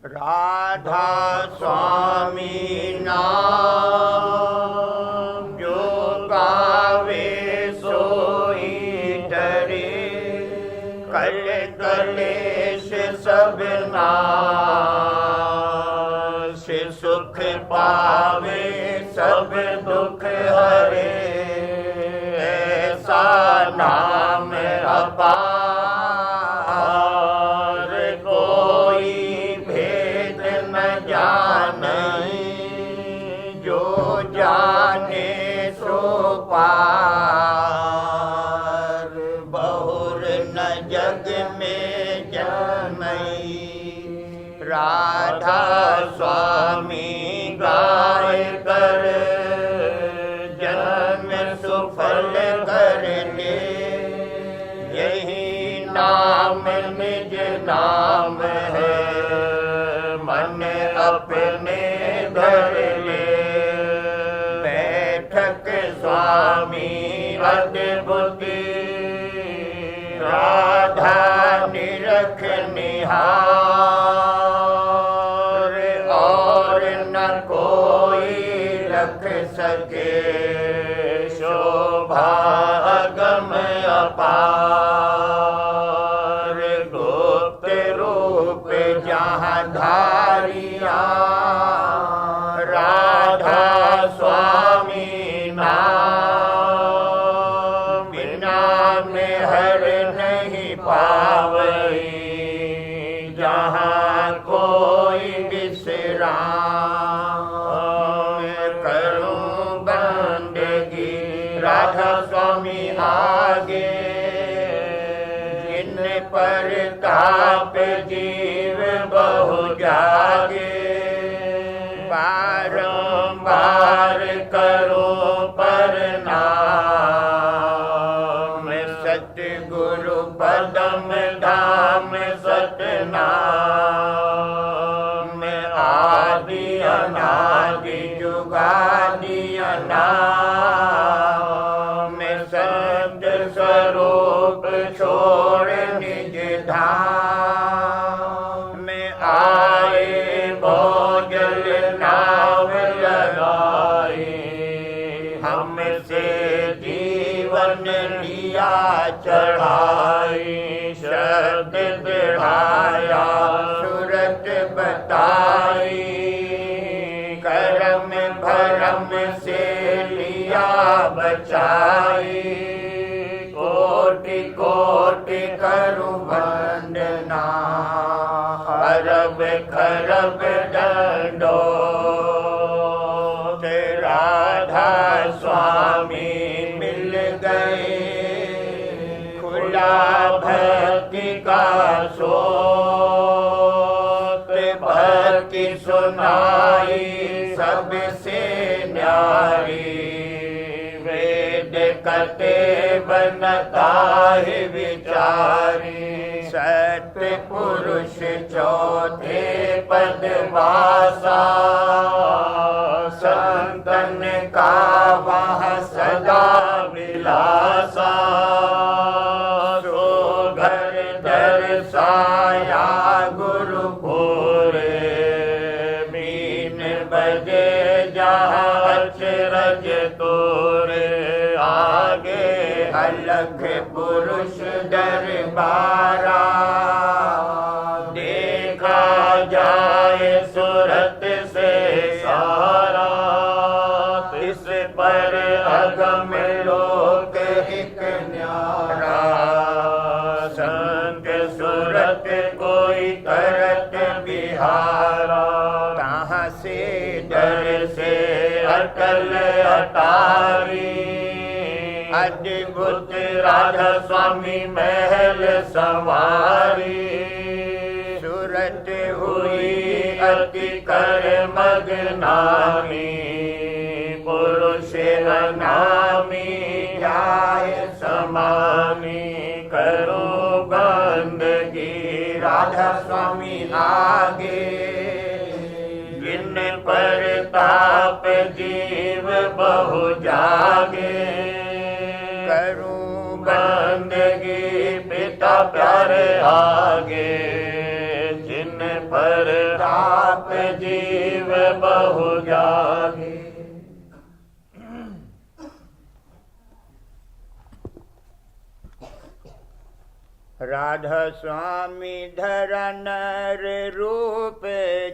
राधा स्वामी नाम जो गावे सोई डरे, कल कलेश सब नाश, सुख पावे सब दुख हरे, ऐसा नाम अपार कोई भेद न जाने, जो जाने सो पार, बहुर न जग में जनई, राधा स्वामी गाय कर जन्म सुफल करने, यही नाम निज नाम है, मन अपने धर ले, बैठक स्वामी अद्भुति, राधा निरख निहार, और न कोई रख सके, शोभा गम अपार, गुप्त रूप जहाँ धारिया, राधा स्वामी नाम, बिना में हर नहीं पावई, जहाँ कोई विश्राम, करूं बंदगी राधा स्वामी आगे, जिन पर ताप जीव बहु जागे, बारंबार करो प्रणाम, सतगुरु पदम धाम सतनाम, आदि अनादि जुगादि अनाम, सत स्वरूप छोड़ निज धाम, आए भोजल नाव लगाए, हमसे जीवन लिया चढ़ाई, शब्द बढ़ाया सूरत बताई, करम भरम से लिया बचाई, कोटि कोटि करु वंदना, अरब खरब दंडो, राधा स्वामी मिल गए, खुला भक्ति का सोत, भक्ति सुनाई सबसे न्यारी, वेद कते बनता है विचारी, सत्य पुरुष चौथे पद वासा, संतन का वहाँ सदा विलासा, सो घर दर्शाया गुरु पूरे, बीन बजे जहाँ अचरज तोरे, आगे अलग पुरुष दरबारा, देखा जाए सूरत से सारा, इस पर अगम लोक हिक न्यारा, संत सूरत कोई करत बिहारा, कहाँ से डर से अटल अटारी, अद्भुत राधा स्वामी महल सवारी, सूरत हुई अति कर मगनामी, पुरुष अनामी जाय समानी, करो बंदगी राधा स्वामी आगे, जिन पर ताप जीव बहु जागे, करूं बंदगी पिता प्यारे आगे, जिन पर ताप जीव बहु जागे। राधा स्वामी धरा नर रूप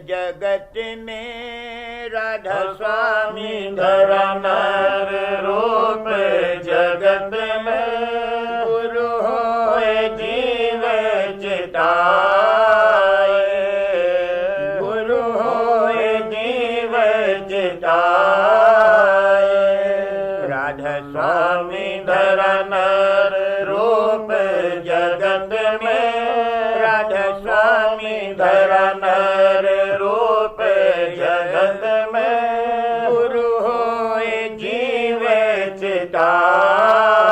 जगत में, राधा स्वामी धरा नर रूप जगत में, गुरु होए जीव चिताए, गुरु होए जीव चिताए। राधा स्वामी धरा नर रूप जगत में, राधा स्वामी धरा नर रूप जगत में, गुरु होए जीव चिताए,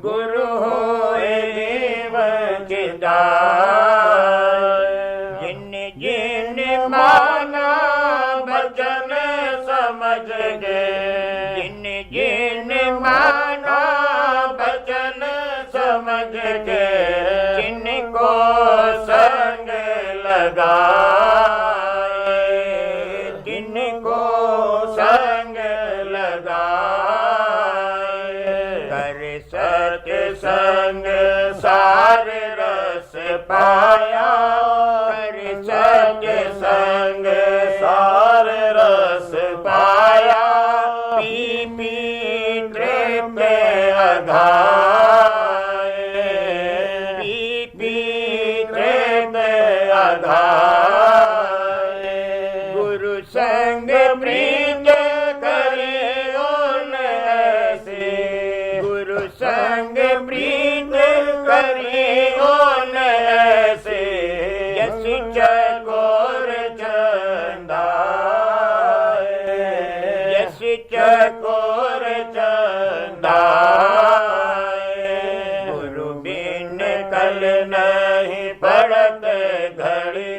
गुरु होए जीव चिताए। जिन जिन माना वचन समझ गए, जिन जिन माना वचन समझ के, जिनको संग लगाए, जिनको संग लगाए। कर सत्संग सार रस पाया, कर सत्संग सार रस पाया। पी पी तृप्त अघाए, पी पी तृप्त अघाए। गुरु संग प्रीत करे ओन ऐसे, गुरु संग प्रीत करे ओन ऐसे। यस चकोर चंदाए, यस चकोर चंदाए। गुरु बिन कल नहीं पड़त घड़ी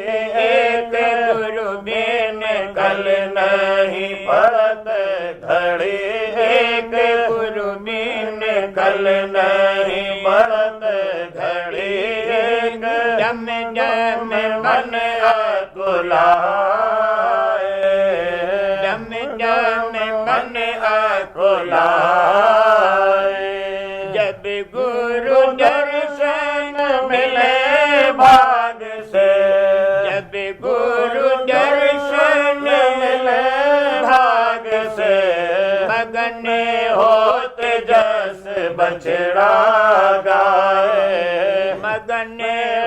एक, गुरु बिन कल नहीं पड़त घड़ी एक, गुरु बिन कल नहीं पड़त घड़ी एक। जम जम मन अकुलाए, जम जम मन अकुलाए। जब गुरु दर्शन मिले भाग से, जब गुरु दर्शन मिले भाग से, मगन होत जस बछड़ा गाए, मगन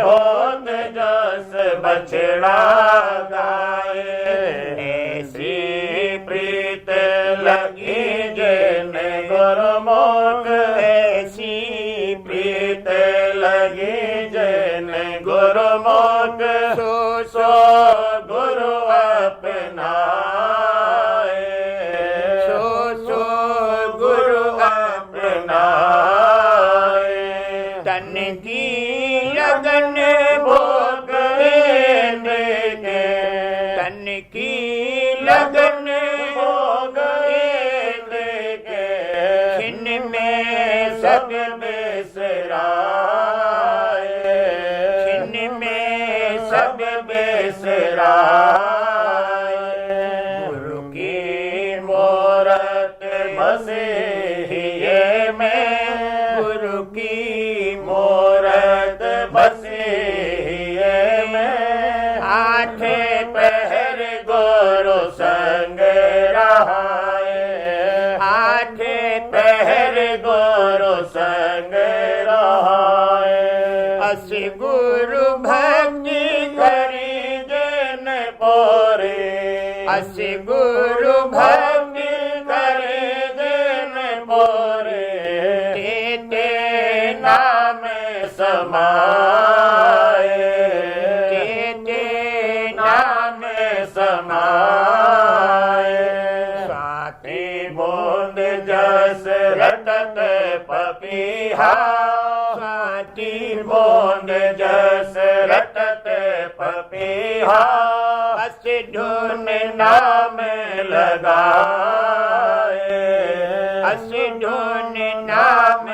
होत जस बछड़ा गाए। ऐसी प्रीत लगी जिन गुरुमुख, ऐसी प्रीत लगी जिन गुरुमुख। सो सो गुरु अपनाए, सो सो गुरु अपनाए। तन की लगन भोग के, तन की लगन भोग के, छिन में सब बेसराए, छिन में सब बेसराए। गुरु की मूरत बसे हिये में, गुरु की मूरत बसे हिये में। आठ पहर गुरु संग रहाए, आठ पहर गुरु संग रहाए। अस गुरु भक्ति करी जन पोरे, अस गुरु भक्ति करे जन पोरे। तेते नाम समाए, तेते नाम समाए। साथी बूंद जस रटत पपीहा, साथी बूंद जस रटत पपीहा। अस धुन नाम लगाए, अस धुन नाम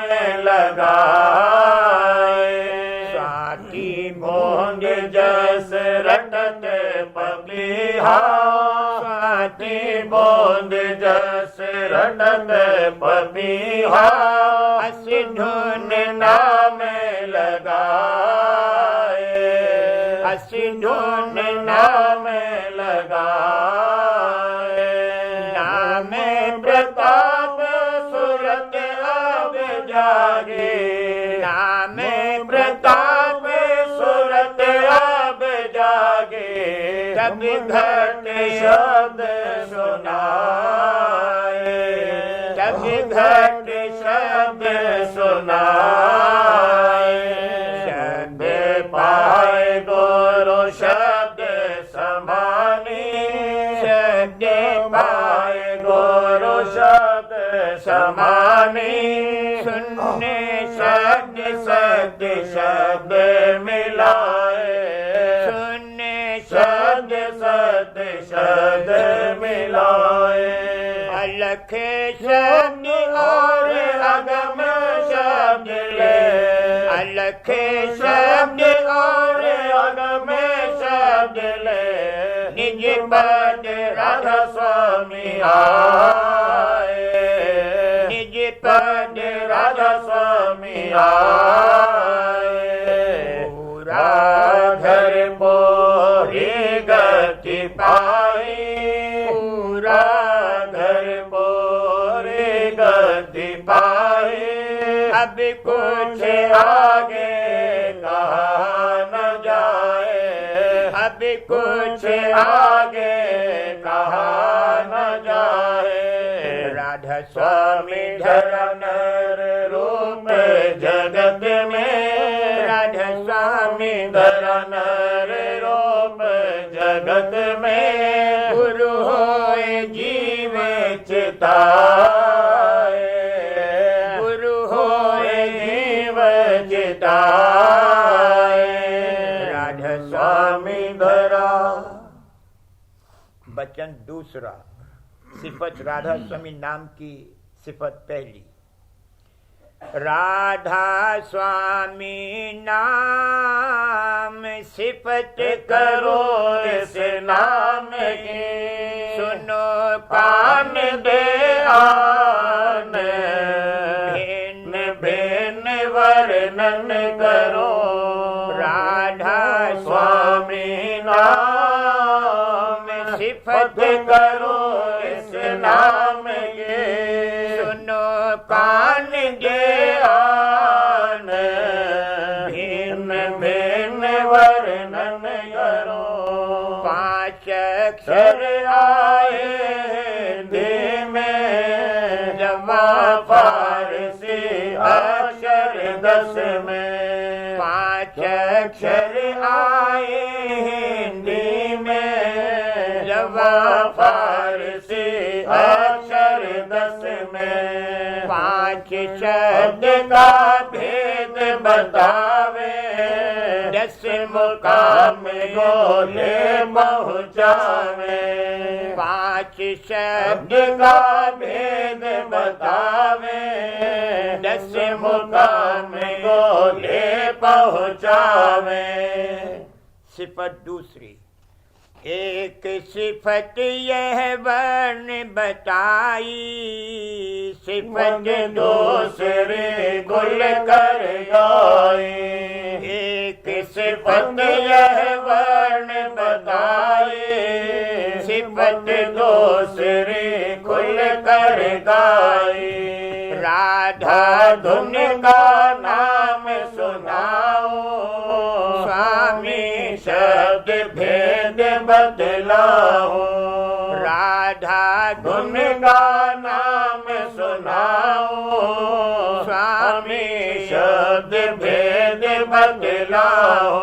लगाए। साथी बूंद जस रटत रटत पपीहा स्वाति बूंद जस रटत पपीहा असी धुन नाम लगाए असी धुन नाम लगाए नाम प्रताप सुरत अब जागे नाम प्रताप सुरत अब जागे जब घट शब्द सुनाए जब घट शब्द सुनाए शब्द पाए गुरु शब्द समानी शब्द पाए गुरु शब्द समानी सुनने शब्द सत्य शब्द मिलाए सुनने शब्द सत्य शब्द मिलाए अलख शब्द और अगम शब्द ले अलख शब्द और अगम शब्द ले निज पद राधा स्वामी आए निज पद राधा स्वामी आए पूरा घर बोरी गति पाई पूरा घर बोरी गति पाई अब कुछ आगे कहा न जाए अब कुछ आगे कहा न जाए राधा स्वामी धरनर रूप जगत में राधा स्वामी धरनर रूप जगत में गुरु होए जीव चिताए गुरु होए जीव चिताए राधा स्वामी धरा वचन दूसरा सिफत राधा स्वामी नाम की सिफत पहली राधा स्वामी नाम सिफत करो इस नाम की सुनो कान दे आन भिन्न भिन्न वर्णन करो राधा स्वामी नाम सिफत करो इस नाम के सुनो कान दे आन भिन्न भिन्न वर्णन करो पांच अक्षर आए हिंदी में जमा फारसी अक्षर 10 में पांच अक्षर आए हिंदी में जमा फारसी अक्षर 10 में पांच शब्द का भेद बतावे 10 मुकाम गोले पहुँचावे पांच शब्द का भेद बतावे 10 मुकाम गोले पहुँचावे सिफत दूसरी एक सिफत यह वर्ण बताई सिफत दूसरे गुल कर गाई एक सिफत यह वर्ण बताई सिफत दूसरे गुल कर गाई राधा धुन का नाम सुनाओ स्वामी शब्द भेद बदलाओ राधा धुन का नाम सुनाओ स्वामी शब्द भेद बदलाओ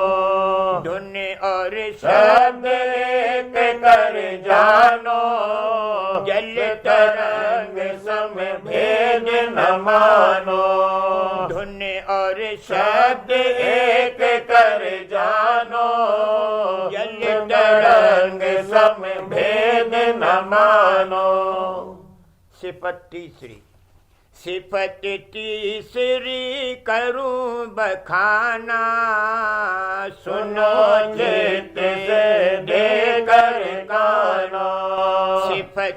धुन और शब्द एक कर जानो जल तरंग सम भेद न मानो धुन और शब्द एक कर जानो जल तरंग सम भेद न मानो सिफत तीसरी सिफत तीसरी करूं बखाना सुनो चित से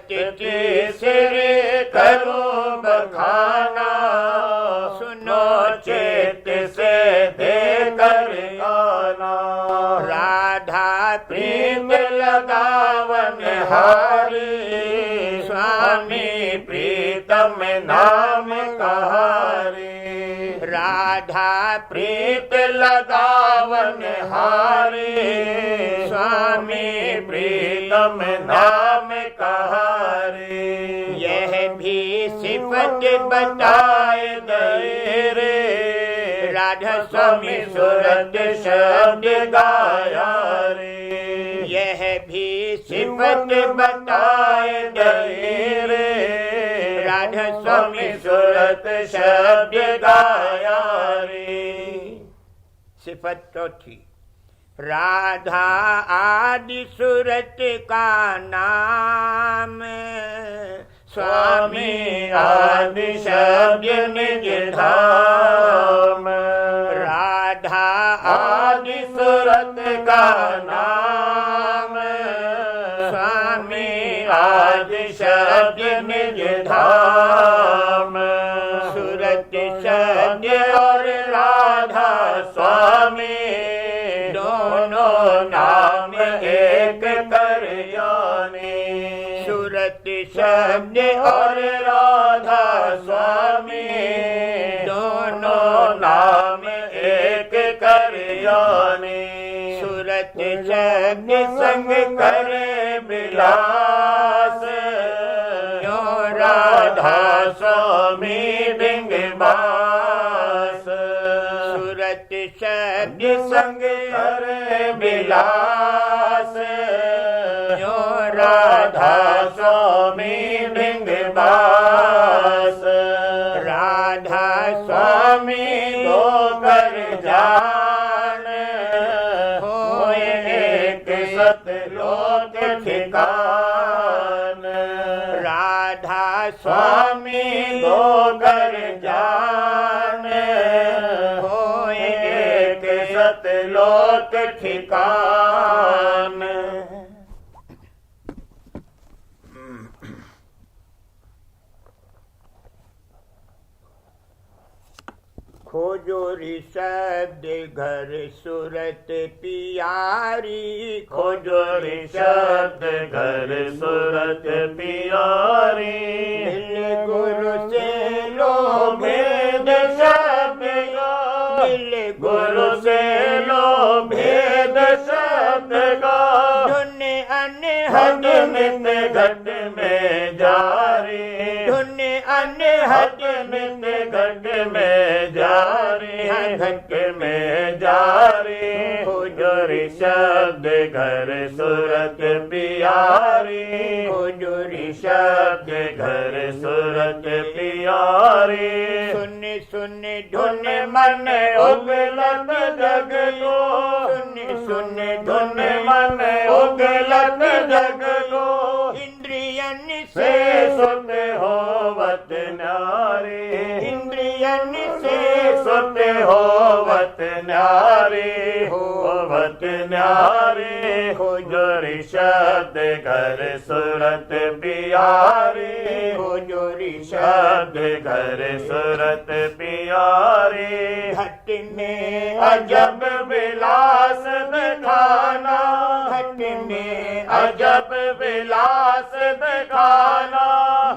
तीसरे करूं बखाना, सुनो चित से देकर आना। राधा प्रीत लगावन हारी, स्वामी प्रीतम नाम कहारी। राधा प्रीत लगावन हारी, स्वामी प्रीतम नाम कहारी। यह भी सिफत बताए गए रे, राधा स्वामी सूरत शब्द गाया रे। यह भी सिफत बताए गए रे, राधा स्वामी सूरत शब्द गाया रे। सिफत चौथी, राधा आदि सूरत का नाम, स्वामी आदि शब्द निज धाम। राधा आदि सूरत का नाम, स्वामी आदि शब्द निज धाम। सूरत शब्द और राधा स्वामी, दोनों नाम एक कर जाने। सूरत शब्द और राधा स्वामी, दोनों नाम एक कर जाने। सूरत शब्द संग करे विलास, यो राधा स्वामी बिंगबास। सूरत शब्द संग करे विलास, यो राधा स्वामी बिंगबास। राधा स्वामी दो कर जान, होए एक सतलोक ठिकान। राधा स्वामी दो कर जान, होए एक सतलोक ठिकान। खोजो ऋषभ घर सूरत पियारी, खोजो ऋषभ घर सूरत पियारी। मिल गुरु से लो भेद शब्द का, मिल गुरु से लो भेद शब्द का। धुन अनहद नित घट में जारी, धुन अनहद नित घट में जारी, घट में जारी। खोजो ऋषभ घर सूरत पियारी, खोजो ऋषभ घर सूरत पियारी। सुन सुन धुन मन उगलत जग को, सुन सुन धुन मन उगलत जग को। इंद्रियन से सुत होवत नारी, इंद्रियन से सुत होवत नारी, होवत नारी। खोजो ऋषभ घर सूरत पियारी, खोजो ऋषभ घर सूरत पियारी। घट में अजब विलास दिखाना, घट में अजब विलास दिखाना।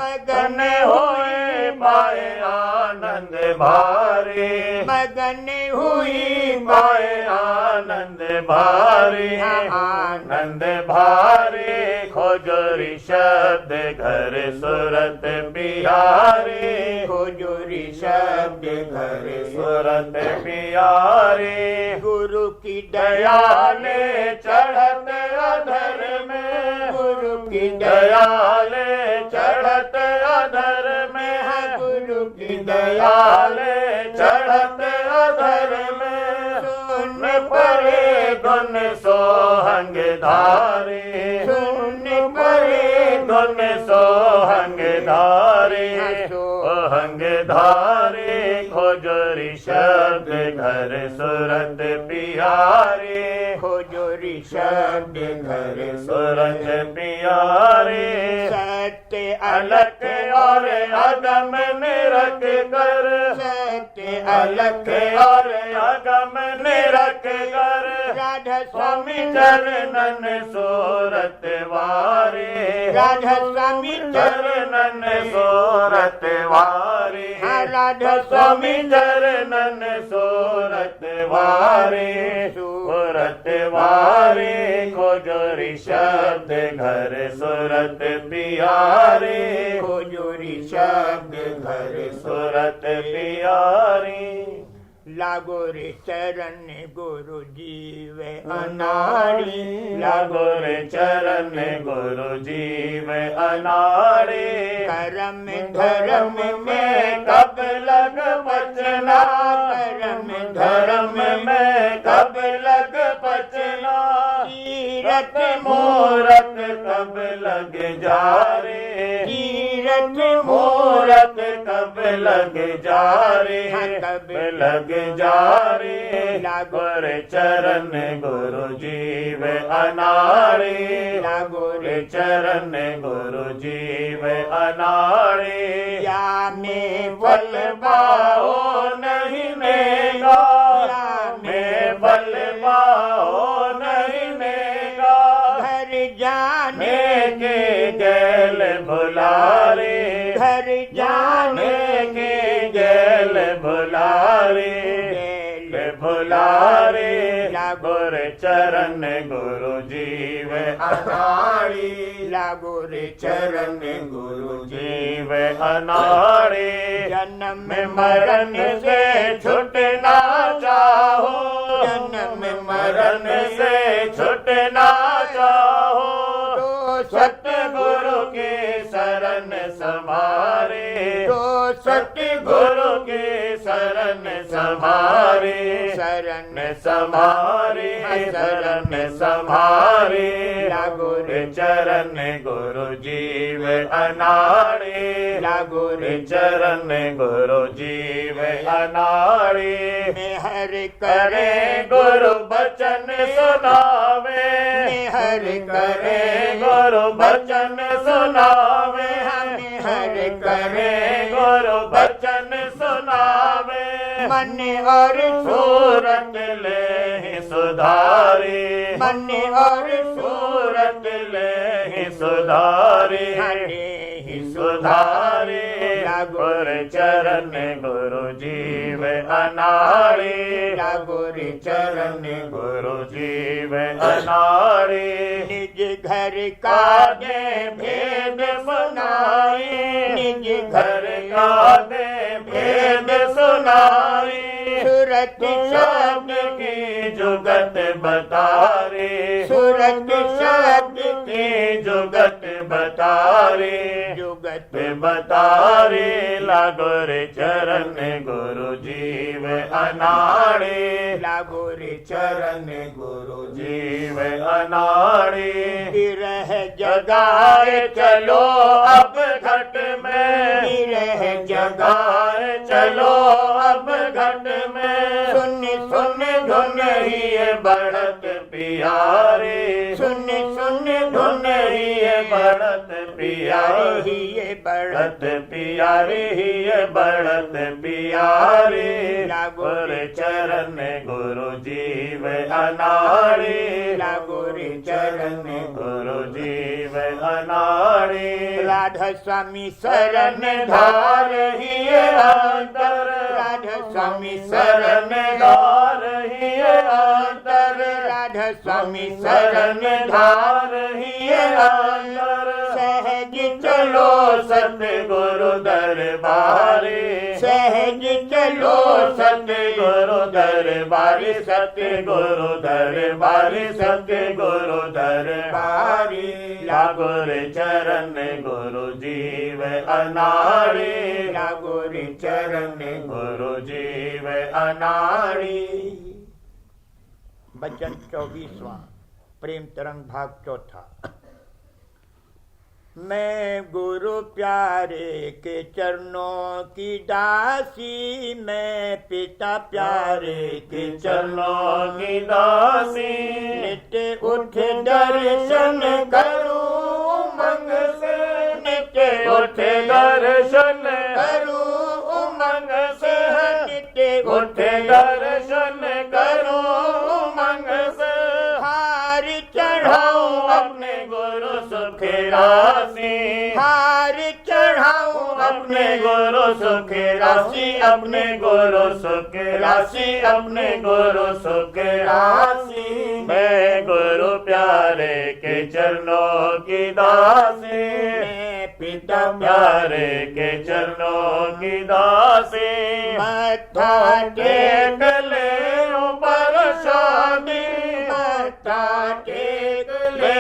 मगन होए पाए आनंद भारी, मगन हुई पाए आनंद भारी, आनंद भारी। खोजो ऋषभ घर सूरत पियारी, खोजो ऋषभ घर सूरत पियारी। गुरु की दया ले चढ़त अधर में, गुरु की दया ले चढ़त अधर में। गुरु की दया ले चढ़त अधर में। सुन परे धुन सोहंग धारे, सुन परे धुन सोहंग धारे, सोहंग धारे। खोजो ऋषभ घर सूरत पियारी, खोजो शब्द घर सूरत प्यारे सत्य अलख और अगम निरख कर सत्य अलख और अगम निरख कर राधा स्वामी चरणन सूरत वारे राधा स्वामी चरणन सूरत वारे राधा स्वामी चरणन सूरत वारे सूरत वारे खोजोरी शब्द घर सूरत प्यारे खोजोरी शब्द घर सूरत प्यारी लागो रे चरण गुरु जीव अनाड़ी लागो रे चरण गुरु जीव अनाड़े कर्म धर्म में कब लग बचना कर्म धर्म में कब लग बचना तीरथ मूरत कब लग जा रे तीरथ मूरत कब लग जा रे कब लग जा रे लागो रे चरण गुरु जीव अनाड़े लागो रे चरण गुरु जीव अनाड़े या में बल बाहो नहीं नेगा में बल बाहो नहीं नेगा घर जाने के गैल भुला रे घर जाने के गैल भुला रे भुला रे लागो रे चरण गुरु जीव अनाड़ी लागो रे चरण गुरु जीव अनाड़ी जन्म मरण से छुटना चाहो जन्म मरण से छुटना चाहो तो सतगुरु के शरण समारे तो सतगुरु के शरण समारे शरण समारे शरण समारे लागो रे चरण गुरु जीव अनाड़े लागो रे चरण गुरु जीव अनाड़े मेहर करे गुरु बचन सुनावे मेहर करे गुरु बचन सुनावे मेहर करे गुरु बचन सुनावे मन और सूरत ले सुधारे मन और सूरत ले सुधारे सुधारे लागो रे चरण गुरु जीव अनाड़े लागो रे चरण गुरु जीव अनाड़े निज घर का कादे भेद सुनाई निज घर का दे भेद सुनाई सूरत शब्द की जुगत बतारे सूरत शब्द की जुगत बतारे जुगत बतारे लागो रे चरण गुरु जीव अनाड़े लागो रे चरण गुरु जीव अनाड़े विरह जगाए चलो अब घट में विरह जगाए चलो अब घट में सुन सुन धुन ही बढ़त प्यारे सुन सुन धुन ही बढ़त प्यारे ये बड़ बढ़त प्यारे ही बढ़त प्यारे लागो रे चरण गुरु जीव अनाड़े लागो रे चरण गुरु जीव अनाड़े राधा स्वामी शरण धार ही अंतर राधा स्वामी शरण धार ही अंतर राधा स्वामी शरण धार ही अंतर सहज चलो सतगुरु दरबारे सहज चलो सतगुरु दरबारे सतगुरु दरबारे सतगुरु दरबारे लागो रे चरण गुरु जीव अनाड़े लागो रे चरण गुरु जीव अनाड़ी। वचन 24वां प्रेम तरंग भाग 4। मैं गुरु प्यारे के चरणों की दासी, मैं पिता प्यारे के चरणों की दासी, नित्य उठ दर्शन करूं उमंग से, नित्य उठ दर्शन करूं उमंग से, नित्य उठ दर्शन करूं उमंग से, हार चढ़ाऊं अपने गुरु सुख राशि, हार चढ़ाऊं अपने गुरु सुख राशि, अपने गुरु सुख राशि, अपने गुरु सुख राशि। मैं गुरु प्यारे के चरणों की दासी, पिता प्यारे के चरणों की दासी, मत्था टेक ले ऊपर शादी, मत्था टेक ले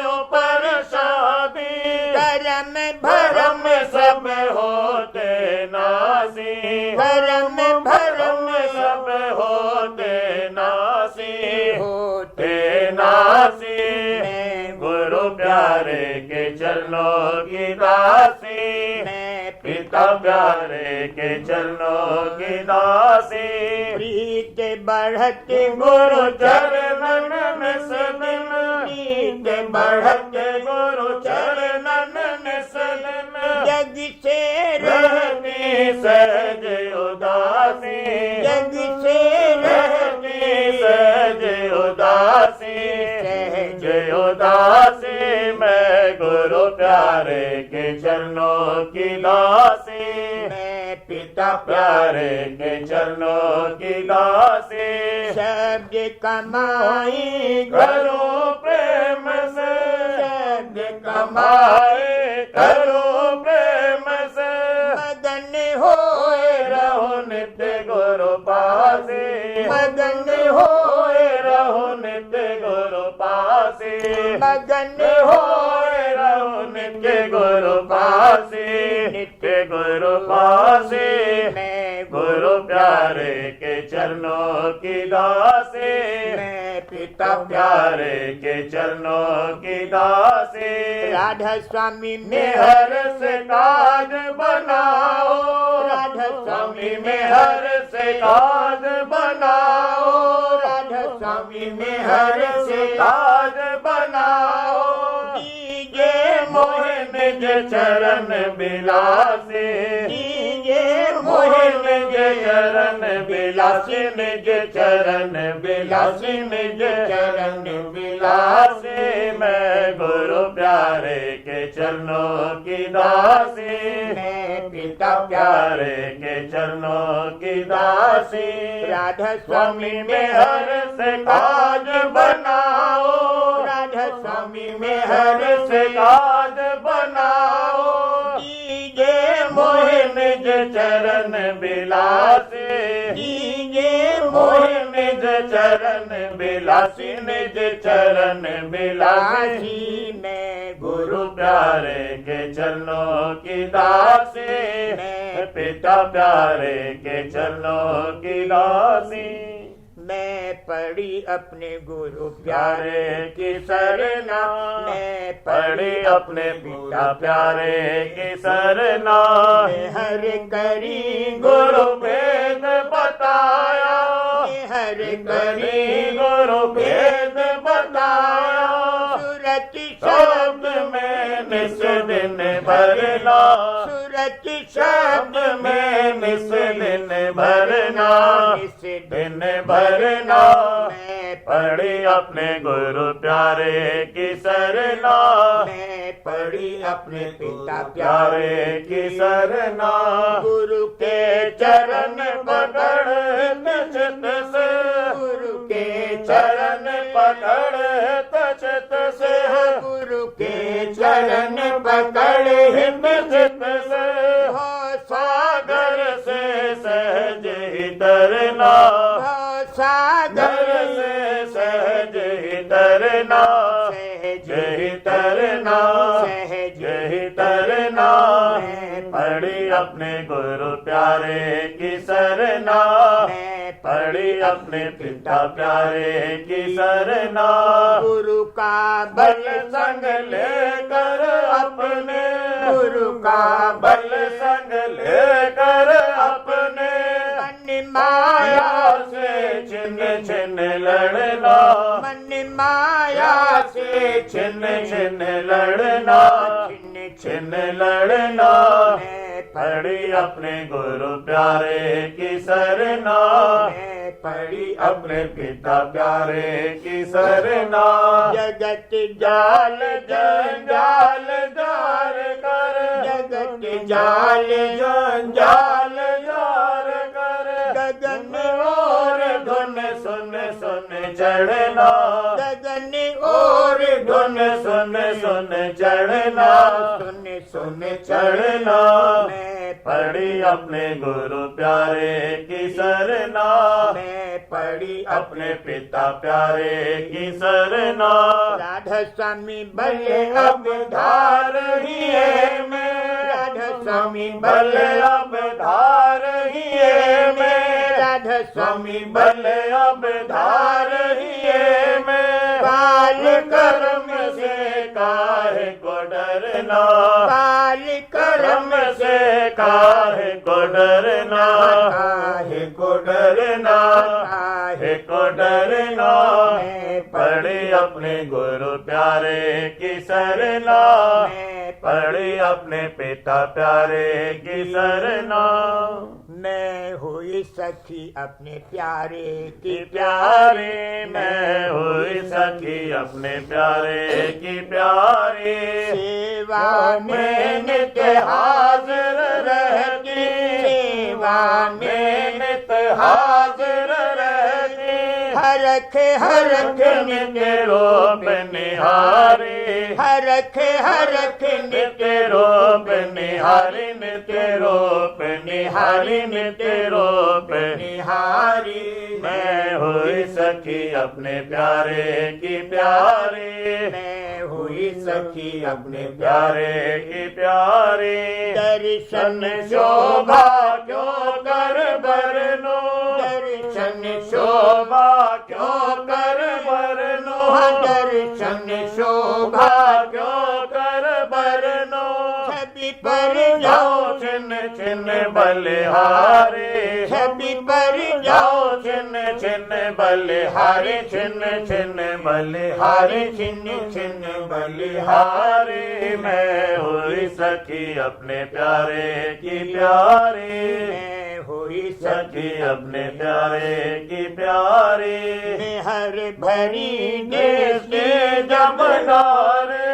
ऊपर शादी, करम भरम सब होते नासी, भरम भरम सब होते नासी, होते नासी। मैं गुरु प्यारे के चरणों की दासी, मैं पिता प्यारे के चरणों की दासी, प्रीत बढ़त गुरु चरणन निस दिन, प्रीत बढ़त गुरु चरणन निस दिन, जग से रहती सहज उदासी, जग से रहती सहज उदासी, सहज उदासी। मैं गुरु प्यारे के चरणों की दासी, मैं पिता प्यारे के चरणों की दासी, शब्द कमाई करो प्रेम से, शब्द कमाए करो प्रेम से, मगन होए रहो नित्य गुरु पासी, मगन होए रहो नित्य गुरु पासी, मगन होए रहो नित्य गुरु पासी, नित्य गुरु पासी। मैं गुरु प्यारे के चरणों की दासी, मैं पिता प्यारे के चरणों की दासी, राधा स्वामी में मेहर से काज बनाओ, राधा स्वामी मेहर से काज बनाओ, राधा स्वामी में हर से काज बनाओ, दीजे मोहे निज चरण बिलासी, दीजे मोहे निज चरण बिलासी, निज चरण बिलासी, निज चरण बिलासी। मैं गुरु प्यारे के चरणों की दासी, मैं पिता प्यारे के चरणों की दासी, राधा स्वामी में हर से काज बनाओ, राधा स्वामी में हर से काज बनाओ, दीजे मोहे निज चरण बिलासी, दीजे मोहे निज चरण बिलासी, निज चरण बिलासी। मैं गुरु प्यारे के चरणों की दासी, पिता प्यारे के चरणों की दासी, मैं पढ़ी अपने गुरु प्यारे की सरना, मैं पढ़ी अपने पिता प्यारे की सरना, हर करी गुरु वेद बताया, हर करी गुरु वेद बताया, सूरत शब्द में निस दिन भरना, सूरत शब्द में निस दिन भरना, दिन भरना। मैं पढ़ी अपने गुरु प्यारे की सरना, मैं पढ़ी अपने पिता प्यारे की सरना, गुरु के चरण पकड़ तचित से, गुरु के चरण पकड़ तचित से, गुरु के चरण पकड़ तचित से, हो सागर से सहज ही तरना, सागर से सहज ही तरना, सहज ही तरना, सहज ही तरना। मैं पढ़ी अपने गुरु प्यारे की सरना, मैं पढ़ी अपने पिता प्यारे की सरना, गुरु का बल संग लेकर अपने गुरु का बल संग लेकर अपने मन माया से छिन्न छिन्न लड़ना, मन माया से छिन्न छिन्न लड़ना, छिन्न छिन्न लड़ना। मैं पड़ी अपने गुरु प्यारे की सरना, मैं पड़ी अपने पिता प्यारे की सरना। जगत जाल जंजाल जार कर, जगत जाल जंजाल जार कर, गगन और धुन सुन सुन चढ़ना, गगन और धुन सुन सुन चढ़ना, सुन सुन चढ़ना। मैं पड़ी अपने गुरु प्यारे की सरना, मैं पड़ी अपने पिता प्यारे की सरना। राधा स्वामी बल अब धार ही है मैं, राधा स्वामी बल अब धार ही है मैं, राधा स्वामी बल अब धार ही है मैं। बाल कर्म से काहे को डरना, बाल कर्म से काहे को डरना, काहे को डरना, काहे को डरना। पड़ी अपने गुरु प्यारे की सरना, पड़ी अपने पिता प्यारे की सरना। मैं हुई सखी अपने प्यारे की प्यारे मैं हुई सखी अपने प्यारे की प्यारी, सेवा में नित्य हाजिर रहती, सेवा में नित्य हाजिर रहती। हरख हरख नित्य रूप निहारी, हरख हरख नित्य रूप निहारी, नित्य रूप निहारी, नित्य रूप निहारी। मैं हुई सखी अपने प्यारे की प्यारी, मैं हुई सखी अपने प्यारे की प्यारी। दर्शन शोभा क्यों कर बरनो, दर्शन शोभा क्यों कर बरनो, दर्शन शोभा क्यों कर बरनो। छवि पर जाओ छिन्न छिन्न बलिहारी, छवि पर जाओ छिन्न छिन्न बलिहारी, छिन्न छिन्न बलिहारी, छिन्न छिन्न बलिहारी। मैं हुई सखी अपने प्यारे की प्यारी, मैं हुई सखी अपने प्यारे की प्यारी। हर भरी देश के जब डारे,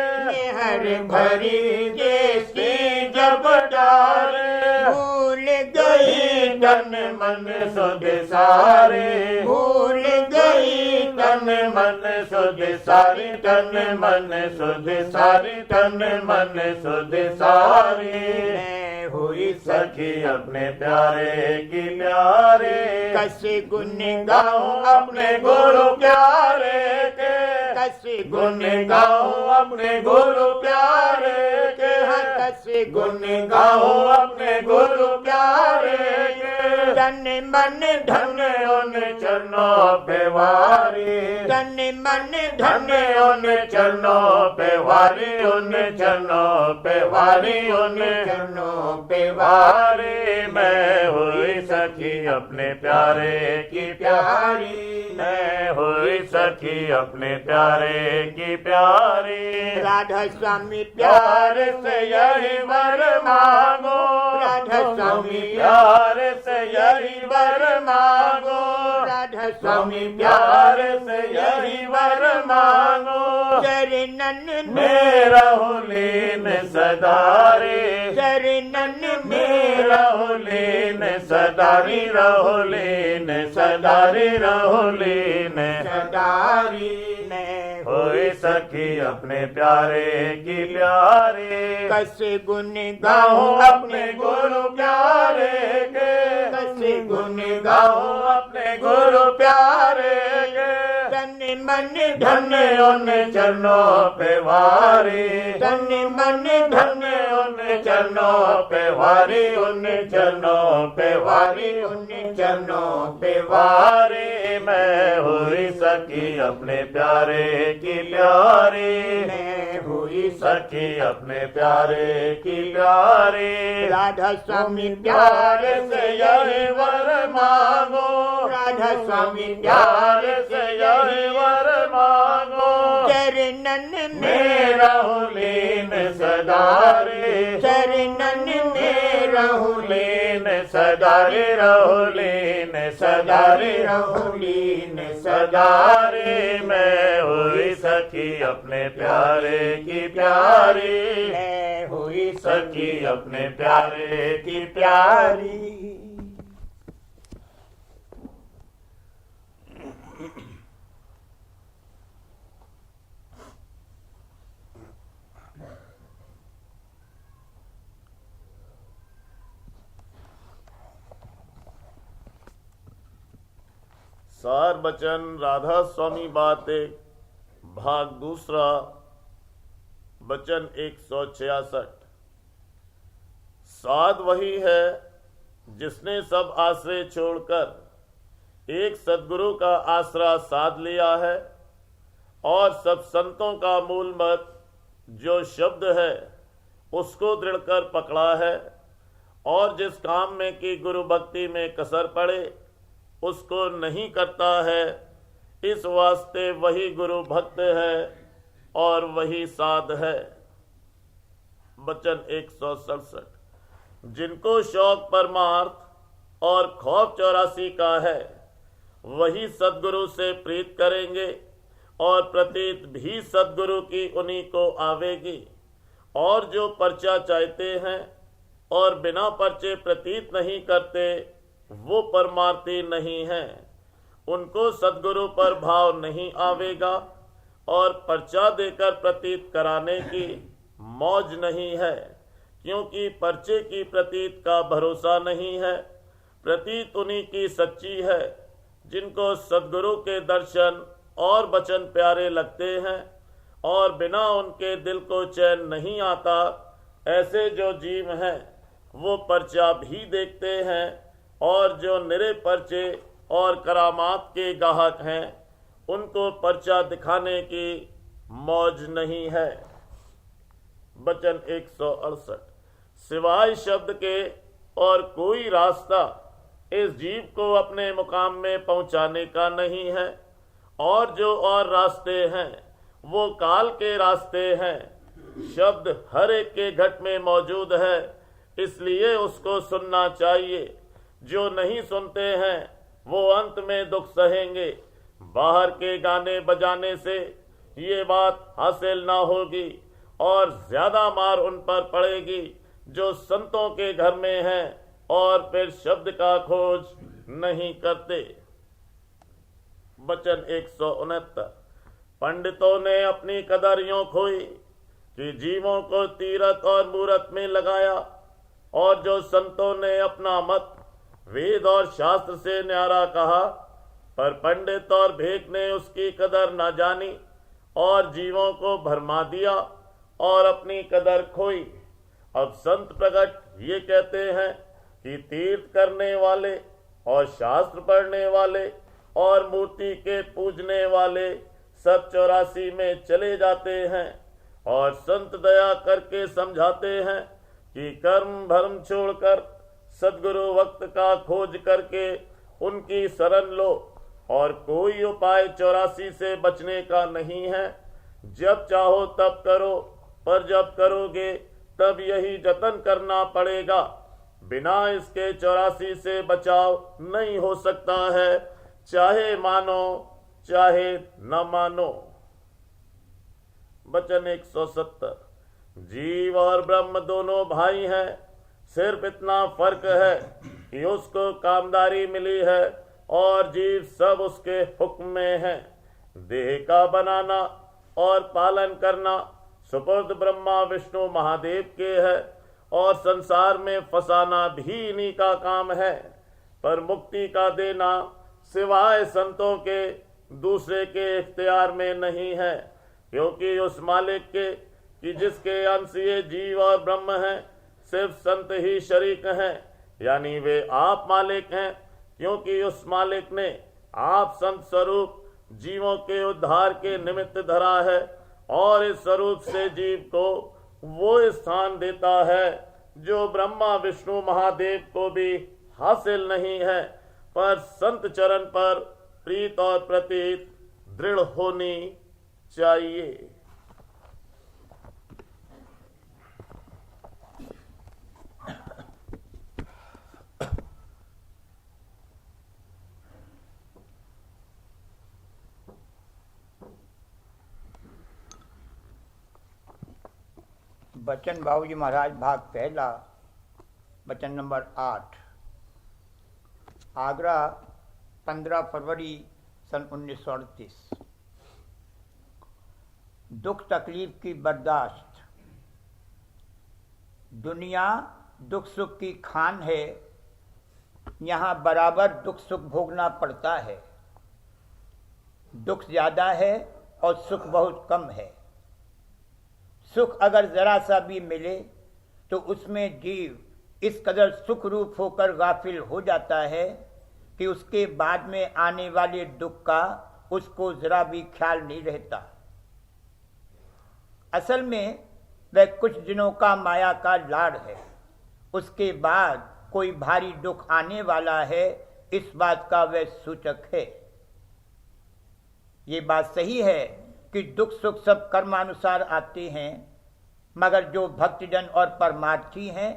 हर भरी देश की जब डारे। भूल गई तन मन सुध सारे, भूल गई तन मन सुध सारी, तन मन सुध सारी, तन मन सुध सारी। मैं हुई सखी अपने प्यारे की प्यारे, कसे गुण गाऊं अपने गुरु प्यारे के, कसे गुण गाऊं अपने गुरु प्यारे के, कसे गुण गाऊं अपने गुरु प्यारे के। तन मन धन उन चरणों पे वारी, तन मन धन उन चरणों पे वारी, उन चरणों पे वारी, उन चरणों पे वारी। मैं हुई सखी अपने प्यारे की प्यारी, मैं हुई सखी अपने प्यारे की प्यारी। राधा स्वामी प्यार से यही वर मांगो, राधा स्वामी प्यार से यही वर मांगो, राधा स्वामी प्यार से यही वर मांगो। चरणन में रहूं लीन सदारे, चरणन में रहूं लीन सदारी, रहूं लीन सदारी, रहूं लीन सदारी। मैं हुई सखी अपने प्यारे की प्यारी, कसे गुण गाऊं अपने गुरु प्यारे के, कसे गुण गाऊं अपने गुरु प्यारे के। तन मन धन उन चरणों पे वारी, तन मन धन उन चरणों पे वारी, उन चरणों पे वारी, उन चरणों पे वारी। मैं हुई सखी अपने प्यारे की प्यारी, मैं हुई सखी अपने प्यारे की प्यारी। राधा स्वामी प्यार से यही वर मांगो, राधा स्वामी प्यार से यही वर मांगो। चरणन में मेरा लीन सदारे, चरणन में लीन सदारे रहो, लीन सदारे लीन सदारे। मैं हुई सखी अपने प्यारे की प्यारी, मैं हुई सखी अपने प्यारे की प्यारी। सार बचन राधा स्वामी बातें भाग दूसरा, वचन 166। साध वही है जिसने सब आश्रय छोड़कर एक सद्गुरु का आसरा साध लिया है और सब संतों का मूल मत जो शब्द है उसको दृढ़ कर पकड़ा है, और जिस काम में कि गुरु भक्ति में कसर पड़े उसको नहीं करता है। इस वास्ते वही गुरु भक्त है और वही साध है। वचन 167। जिनको शौक परमार्थ और खौफ 84 का है वही सद्गुरु से प्रीत करेंगे, और प्रतीत भी सद्गुरु की उन्हीं को आवेगी। और जो पर्चा चाहते हैं और बिना पर्चे प्रतीत नहीं करते वो परमार्थी नहीं हैं। उनको सद्गुरु पर भाव नहीं आवेगा, और पर्चा देकर प्रतीत कराने की मौज नहीं है, क्योंकि पर्चे की प्रतीत का भरोसा नहीं है। प्रतीत उन्हीं की सच्ची है जिनको सद्गुरु के दर्शन और वचन प्यारे लगते हैं, और बिना उनके दिल को चैन नहीं आता। ऐसे जो जीव हैं वो पर्चा भी देखते हैं, और जो निरे पर्चे और करामात के गाहक हैं उनको पर्चा दिखाने की मौज नहीं है। वचन 168। सिवाय शब्द के और कोई रास्ता इस जीव को अपने मुकाम में पहुंचाने का नहीं है, और जो और रास्ते हैं वो काल के रास्ते हैं। शब्द हर एक के घट में मौजूद है, इसलिए उसको सुनना चाहिए। जो नहीं सुनते हैं वो अंत में दुख सहेंगे। बाहर के गाने बजाने से ये बात हासिल ना होगी, और ज्यादा मार उन पर पड़ेगी जो संतों के घर में हैं और फिर शब्द का खोज नहीं करते। वचन 169। पंडितों ने अपनी कदर यूं खोई कि जीवों को तीरथ और मूरत में लगाया, और जो संतों ने अपना मत वेद और शास्त्र से न्यारा कहा, पर पंडित और भेक ने उसकी कदर न जानी और जीवों को भरमा दिया और अपनी कदर खोई। अब संत प्रगट ये कहते हैं कि तीर्थ करने वाले और शास्त्र पढ़ने वाले और मूर्ति के पूजने वाले सब 84 में चले जाते हैं, और संत दया करके समझाते हैं कि कर्म भरम छोड़कर सद्गुरु वक्त का खोज करके उनकी शरण लो, और कोई उपाय 84 से बचने का नहीं है। जब चाहो तब करो, पर जब करोगे तब यही जतन करना पड़ेगा। बिना इसके 84 से बचाव नहीं हो सकता है, चाहे मानो चाहे न मानो। वचन 170। जीव और ब्रह्म दोनों भाई हैं, सिर्फ इतना फर्क है कि उसको कामदारी मिली है और जीव सब उसके हुक्म में है। देह का बनाना और पालन करना सुपुर्द ब्रह्मा विष्णु महादेव के है, और संसार में फंसाना भी इन्हीं का काम है। पर मुक्ति का देना सिवाय संतों के दूसरे के इख्तियार में नहीं है, क्योंकि उस मालिक के कि जिसके अंश ये जीव और ब्रह्म हैं सिर्फ संत ही शरीक हैं, यानी वे आप मालिक हैं, क्योंकि उस मालिक ने आप संत स्वरूप जीवों के उद्धार के निमित्त धरा है और इस स्वरूप से जीव को वो स्थान देता है जो ब्रह्मा विष्णु महादेव को भी हासिल नहीं है, पर संत चरण पर प्रीत और प्रतीत दृढ़ होनी चाहिए। बचन बाबूजी महाराज भाग पहला, वचन नंबर 8। आगरा 15 फरवरी सन 1938। दुख तकलीफ की बर्दाश्त। दुनिया दुख सुख की खान है, यहाँ बराबर दुख सुख भोगना पड़ता है। दुख ज़्यादा है और सुख बहुत कम है। सुख अगर जरा सा भी मिले तो उसमें जीव इस कदर सुख रूप होकर गाफिल हो जाता है कि उसके बाद में आने वाले दुख का उसको जरा भी ख्याल नहीं रहता। असल में वह कुछ दिनों का माया का लाड़ है, उसके बाद कोई भारी दुख आने वाला है, इस बात का वह सूचक है। ये बात सही है कि दुख सुख सब कर्मानुसार आते हैं, मगर जो भक्तजन और परमार्थी हैं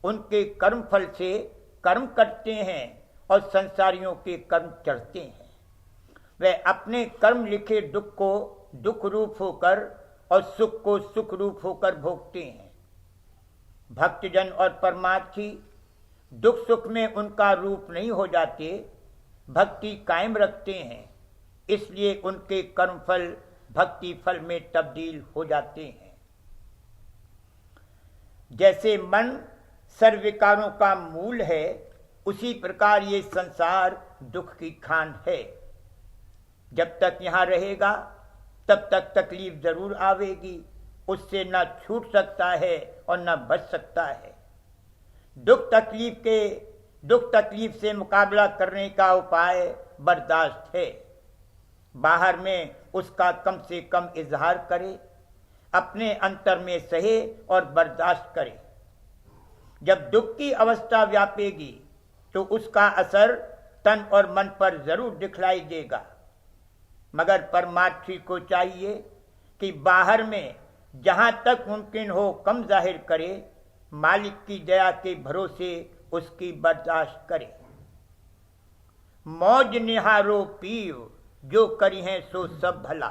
उनके कर्म फल से कर्म करते हैं और संसारियों के कर्म चढ़ते हैं। वे अपने कर्म लिखे दुख को दुख रूप होकर और सुख को सुख रूप होकर भोगते हैं। भक्तजन और परमार्थी दुख सुख में उनका रूप नहीं हो जाते, भक्ति कायम रखते हैं, इसलिए उनके कर्म फल भक्ति फल में तब्दील हो जाते हैं। जैसे मन सर्व विकारों का मूल है, उसी प्रकार ये संसार दुख की खान है। जब तक यहाँ रहेगा तब तक तकलीफ जरूर आवेगी, उससे न छूट सकता है और न बच सकता है। दुख तकलीफ से मुकाबला करने का उपाय बर्दाश्त है। बाहर में उसका कम से कम इजहार करे, अपने अंतर में सहे और बर्दाश्त करे। जब दुख की अवस्था व्यापेगी तो उसका असर तन और मन पर जरूर दिखलाई देगा, मगर परमार्थी को चाहिए कि बाहर में जहां तक मुमकिन हो कम जाहिर करे, मालिक की दया के भरोसे उसकी बर्दाश्त करे। मौज निहारो पीव, जो करी है सो सब भला।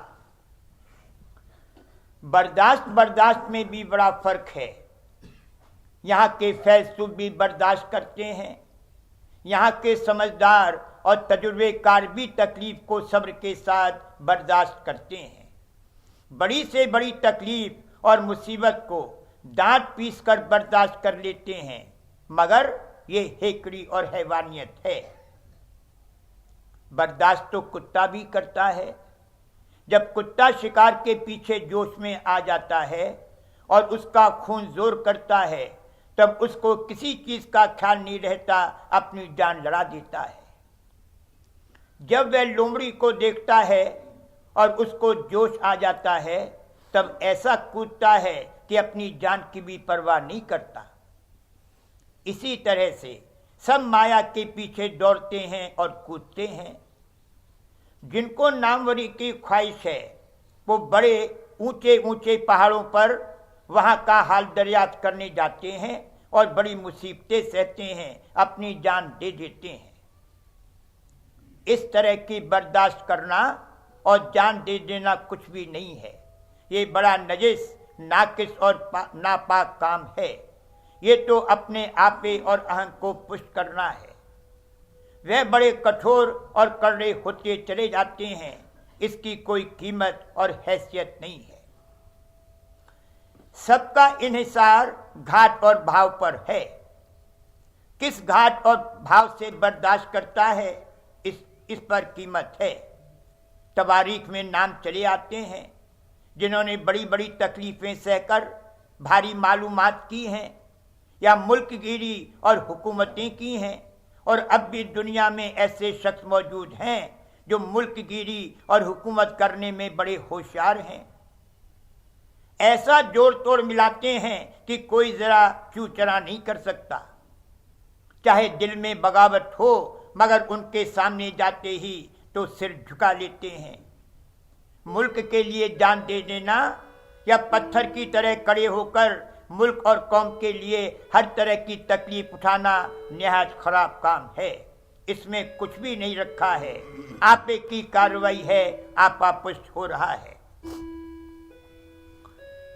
बर्दाश्त में भी बड़ा फर्क है। यहाँ के फैसले भी बर्दाश्त करते हैं, यहाँ के समझदार और तजुर्बेकार भी तकलीफ को सब्र के साथ बर्दाश्त करते हैं। बड़ी से बड़ी तकलीफ और मुसीबत को दांत पीस कर बर्दाश्त कर लेते हैं, मगर ये हेकड़ी और हैवानियत है। बर्दाश्त तो कुत्ता भी करता है। जब कुत्ता शिकार के पीछे जोश में आ जाता है और उसका खून जोर करता है, तब उसको किसी चीज का ख्याल नहीं रहता, अपनी जान लड़ा देता है। जब वह लोमड़ी को देखता है और उसको जोश आ जाता है, तब ऐसा कूदता है कि अपनी जान की भी परवाह नहीं करता। इसी तरह से सब माया के पीछे दौड़ते हैं और कूदते हैं। जिनको नामवरी की ख्वाहिश है, वो बड़े ऊंचे ऊंचे पहाड़ों पर वहां का हाल दरियाफ्त करने जाते हैं और बड़ी मुसीबतें सहते हैं, अपनी जान दे देते हैं। इस तरह की बर्दाश्त करना और जान दे देना कुछ भी नहीं है। ये बड़ा नजिस, नाकिस और नापाक काम है। ये तो अपने आपे और अहं को पुष्ट करना है। वह बड़े कठोर और कड़े होते चले जाते हैं, इसकी कोई कीमत और हैसियत नहीं है। सबका इन्हिसार घाट और भाव पर है। किस घाट और भाव से बर्दाश्त करता है, इस पर कीमत है। तवारीख में नाम चले आते हैं जिन्होंने बड़ी बड़ी तकलीफें सहकर भारी मालूमात की हैं या मुल्कगिरी और हुकूमतें की हैं, और अब भी दुनिया में ऐसे शख्स मौजूद हैं जो मुल्कगिरी और हुकूमत करने में बड़े होशियार हैं। ऐसा जोड़ तोड़ मिलाते हैं कि कोई जरा चूचरा नहीं कर सकता। चाहे दिल में बगावत हो, मगर उनके सामने जाते ही तो सिर झुका लेते हैं। मुल्क के लिए जान दे देना या पत्थर की तरह खड़े होकर मुल्क और कौम के लिए हर तरह की तकलीफ उठाना निहायत खराब काम है। इसमें कुछ भी नहीं रखा है, आपे की कार्रवाई है, आपा पुष्ट हो रहा है।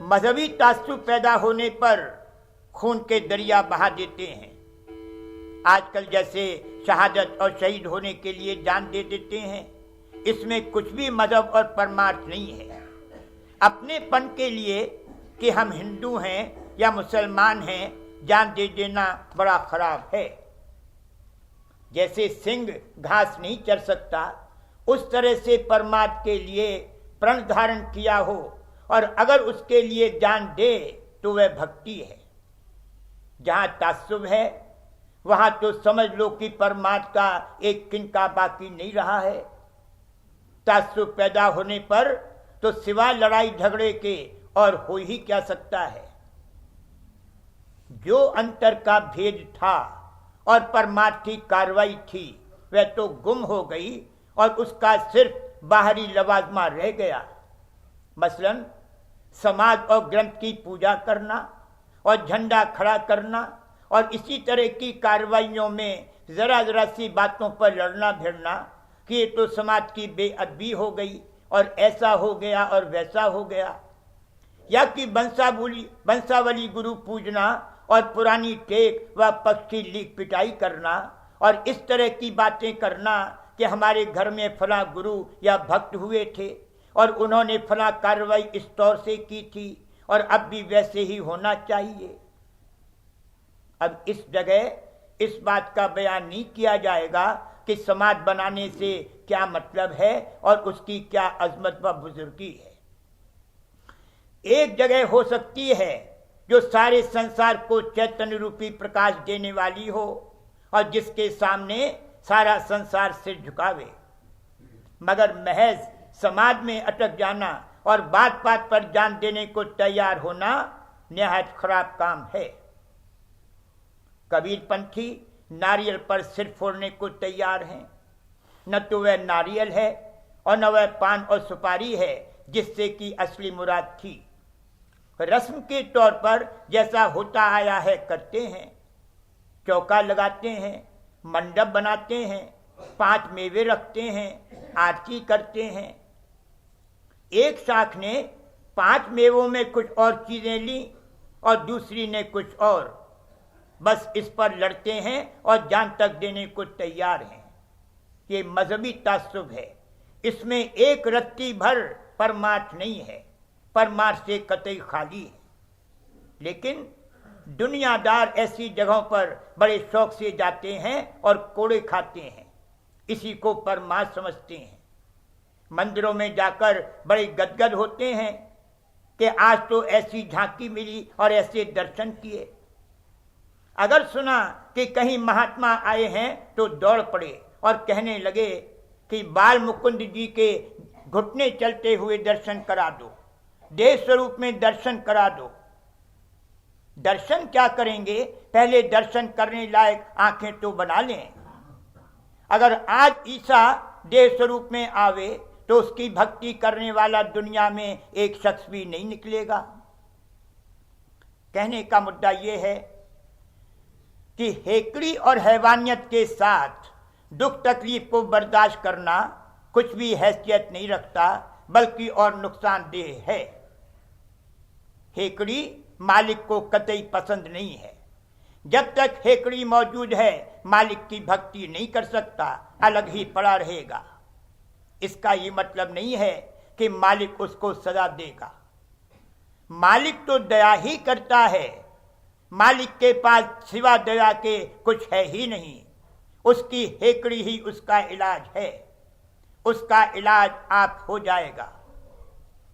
मजहबी तासुब पैदा होने पर खून के दरिया बहा देते हैं। आजकल जैसे शहादत और शहीद होने के लिए जान दे देते हैं, इसमें कुछ भी मजहब और परमार्थ नहीं है। अपनेपन के लिए कि हम हिंदू हैं या मुसलमान हैं जान दे देना बड़ा खराब है। जैसे सिंह घास नहीं चर सकता, उस तरह से परमार्थ के लिए प्रण धारण किया हो और अगर उसके लिए जान दे तो वह भक्ति है। जहां तासुब है वहां तो समझ लो कि परमार्थ का एक किनका बाकी नहीं रहा है। तासुब पैदा होने पर तो सिवा लड़ाई झगड़े के और हो ही क्या सकता है। जो अंतर का भेद था और परमार्थी कार्रवाई थी वह तो गुम हो गई और उसका सिर्फ बाहरी लवाजमा रह गया। मसलन समाज और ग्रंथ की पूजा करना और झंडा खड़ा करना और इसी तरह की कार्रवाइयों में जरा जरा सी बातों पर लड़ना भिड़ना कि ये तो समाज की बेअदबी हो गई और ऐसा हो गया और वैसा हो गया, या कि बंसावली गुरु पूजना और पुरानी टेक व पक्षी लीक पिटाई करना और इस तरह की बातें करना कि हमारे घर में फला गुरु या भक्त हुए थे और उन्होंने फला कार्रवाई इस तौर से की थी और अब भी वैसे ही होना चाहिए। अब इस जगह इस बात का बयान नहीं किया जाएगा कि समाज बनाने से क्या मतलब है और उसकी क्या अजमत व बुजुर्गी है। एक जगह हो सकती है जो सारे संसार को चैतन्य रूपी प्रकाश देने वाली हो और जिसके सामने सारा संसार सिर झुकावे, मगर महज समाज में अटक जाना और बात बात पर जान देने को तैयार होना निहायत खराब काम है। कबीरपंथी नारियल पर सिर फोड़ने को तैयार हैं। न तो वह नारियल है और न वह पान और सुपारी है जिससे कि असली मुराद थी। रस्म के तौर पर जैसा होता आया है करते हैं, चौका लगाते हैं, मंडप बनाते हैं, 5 मेवे रखते हैं, आरती करते हैं। एक शाख ने 5 मेवों में कुछ और चीजें ली और दूसरी ने कुछ और, बस इस पर लड़ते हैं और जान तक देने को तैयार हैं। ये मजहबी तासुब है, इसमें एक रत्ती भर परमार्थ नहीं है, परमार्थ से कतई खाली है। लेकिन दुनियादार ऐसी जगहों पर बड़े शौक से जाते हैं और कोड़े खाते हैं, इसी को परमार्थ समझते हैं। मंदिरों में जाकर बड़े गदगद होते हैं कि आज तो ऐसी झांकी मिली और ऐसे दर्शन किए। अगर सुना कि कहीं महात्मा आए हैं तो दौड़ पड़े और कहने लगे कि बाल मुकुंद जी के घुटने चलते हुए दर्शन करा दो, देह स्वरूप में दर्शन करा दो। दर्शन क्या करेंगे, पहले दर्शन करने लायक आंखें तो बना लें। अगर आज ईसा देह स्वरूप में आवे तो उसकी भक्ति करने वाला दुनिया में एक शख्स भी नहीं निकलेगा। कहने का मुद्दा यह है कि हेकड़ी और हैवानियत के साथ दुख तकलीफ को बर्दाश्त करना कुछ भी हैसियत नहीं रखता, बल्कि और नुकसानदेह है। हेकड़ी मालिक को कतई पसंद नहीं है। जब तक हेकड़ी मौजूद है मालिक की भक्ति नहीं कर सकता, अलग ही पड़ा रहेगा। इसका ये मतलब नहीं है कि मालिक उसको सजा देगा। मालिक तो दया ही करता है। मालिक के पास सिवा दया के कुछ है ही नहीं। उसकी हेकड़ी ही उसका इलाज है। उसका इलाज आप हो जाएगा।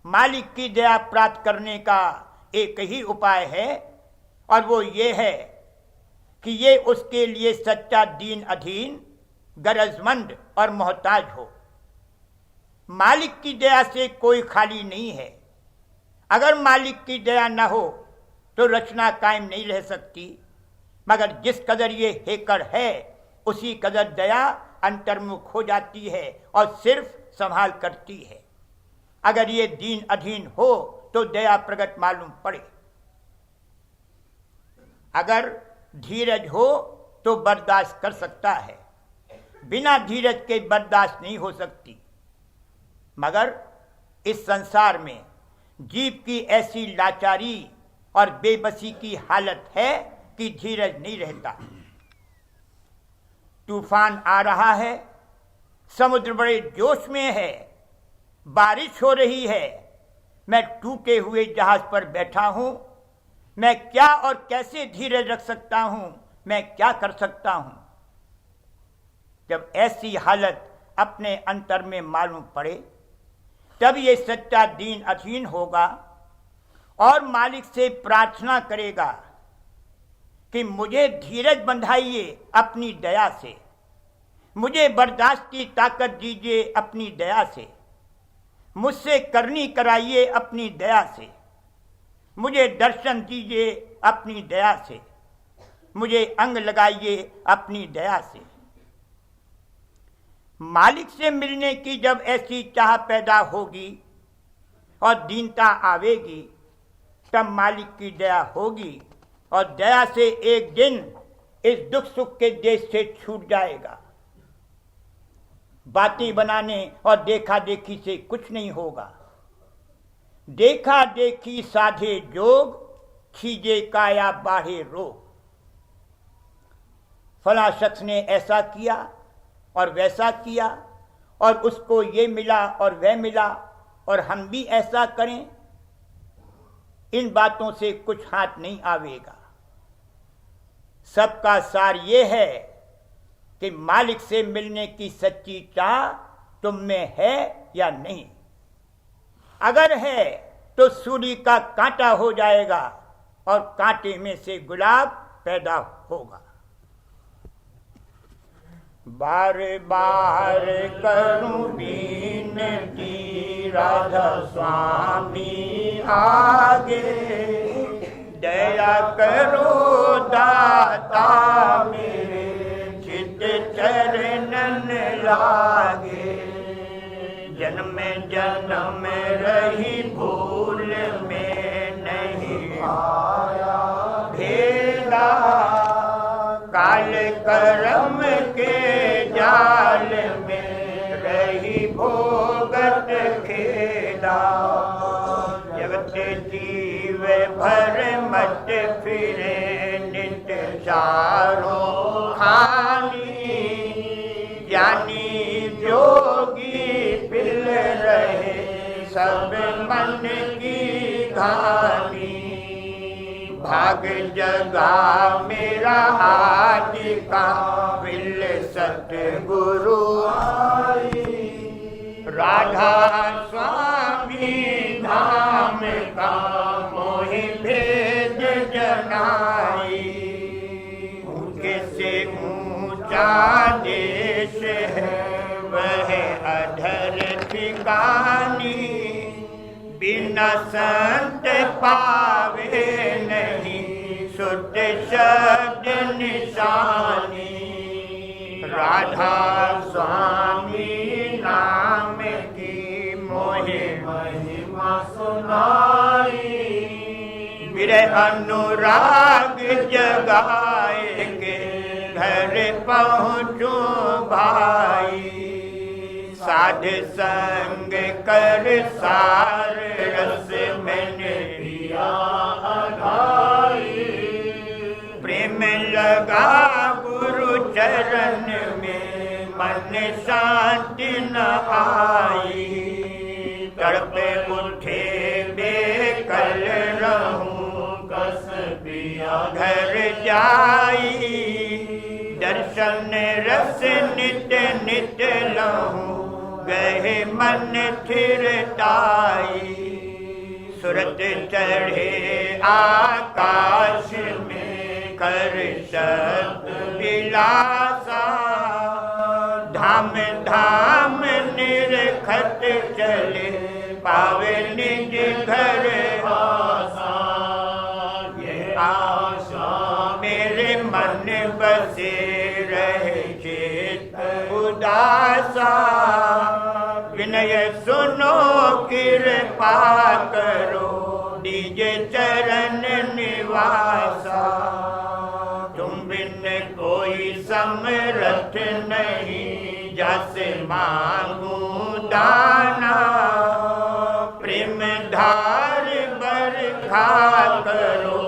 मालिक की दया प्राप्त करने का एक ही उपाय है और वो ये है कि ये उसके लिए सच्चा दीन अधीन, गरजमंद और मोहताज हो। मालिक की दया से कोई खाली नहीं है। अगर मालिक की दया न हो तो रचना कायम नहीं रह सकती, मगर जिस कदर ये हेकड़ है उसी कदर दया अंतर्मुख हो जाती है और सिर्फ संभाल करती है। अगर ये दीन अधीन हो तो दया प्रकट मालूम पड़े। अगर धीरज हो तो बर्दाश्त कर सकता है, बिना धीरज के बर्दाश्त नहीं हो सकती। मगर इस संसार में जीव की ऐसी लाचारी और बेबसी की हालत है कि धीरज नहीं रहता। तूफान आ रहा है, समुद्र बड़े जोश में है, बारिश हो रही है, मैं टूटे हुए जहाज पर बैठा हूं। मैं क्या और कैसे धीरज रख सकता हूं, मैं क्या कर सकता हूं? जब ऐसी हालत अपने अंतर में मालूम पड़े तब ये सच्चा दीन अधीन होगा और मालिक से प्रार्थना करेगा कि मुझे धीरज बंधाइए अपनी दया से, मुझे बर्दाश्त की ताकत दीजिए अपनी दया से, मुझसे करनी कराइए अपनी दया से, मुझे दर्शन दीजिए अपनी दया से, मुझे अंग लगाइए अपनी दया से। मालिक से मिलने की जब ऐसी चाह पैदा होगी और दीनता आवेगी तब मालिक की दया होगी और दया से एक दिन इस दुख सुख के देश से छूट जाएगा। बातें बनाने और देखा देखी से कुछ नहीं होगा। देखा देखी साधे जोग, खीजे काया बाढ़े रोग। फला शख्स ने ऐसा किया और वैसा किया और उसको ये मिला और वह मिला और हम भी ऐसा करें, इन बातों से कुछ हाथ नहीं आवेगा। सबका सार ये है कि मालिक से मिलने की सच्ची चाह तुम में है या नहीं। अगर है तो सूली का कांटा हो जाएगा और कांटे में से गुलाब पैदा होगा। बार बार करूं बीनती राधा स्वामी आगे, दया करो दाता मेरे चित चरणन लागे। जन्म जन्म रही भूल में नहीं आया भेदा, काल कर्म के जाल में रही भोगत खेदा। जगत जीव भर मत फिरे नित चारों खानी, ज्ञानी जोगी पिल रहे सब मन की घानी। भाग जगा मेरा आज का विल सतगुरु आई, राधा स्वामी धाम का मोहि भेद जनाई। ऊंचे से ऊंचा देश है वह अधर ठिकानी, बिना संत पावे नहीं सुत शब्द निशानी। राधा स्वामी नाम की मोहे महिमा सुनाई, विरह अनुराग जगाए के घर पहुँचूं भाई। साध संग कर सार रस मैंने पिया अघाई। प्रेम लगा गुरु चरण में मन शांति न आई। तड़पे उठे बेकल रहूं कस पिया घर जाई। दर्शन रस नित नित लहूं गहे मन थिरताई। सुरत चढ़े आकाश में कर शब्द विलासा। धाम धाम निरखत चले पावे निज घर से रहे चित्त उदासा, विनय सुनो कृपा करो दीजे चरण निवासा। तुम बिन कोई समर्थ नहीं, जैसे मांगू दाना, प्रेम धार बरखा करो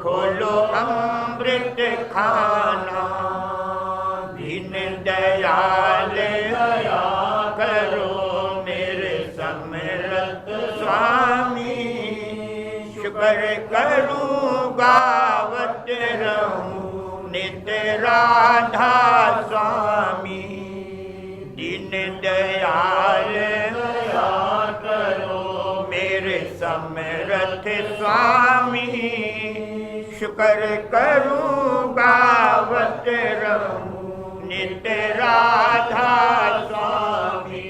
खोलो अमृत खाना। दीन दयाल दया करो मेरे समर्थ स्वामी, शुक्र करूं गावत रहूं नित्य राधा स्वामी। दीन दयाल दया करो मेरे समर्थ स्वामी, शुक्र करूं गावत रहूं नित्य राधा स्वामी।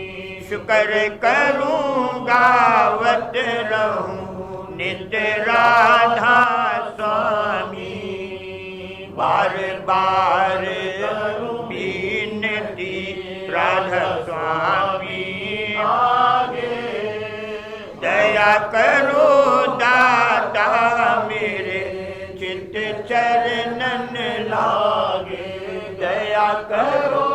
शुक्र करूं गावत रहूं नित्य राधा स्वामी। बार बार बीनती राधा स्वामी आगे, दया करो दाता मेरे चित्त चरणन लागे। दया करो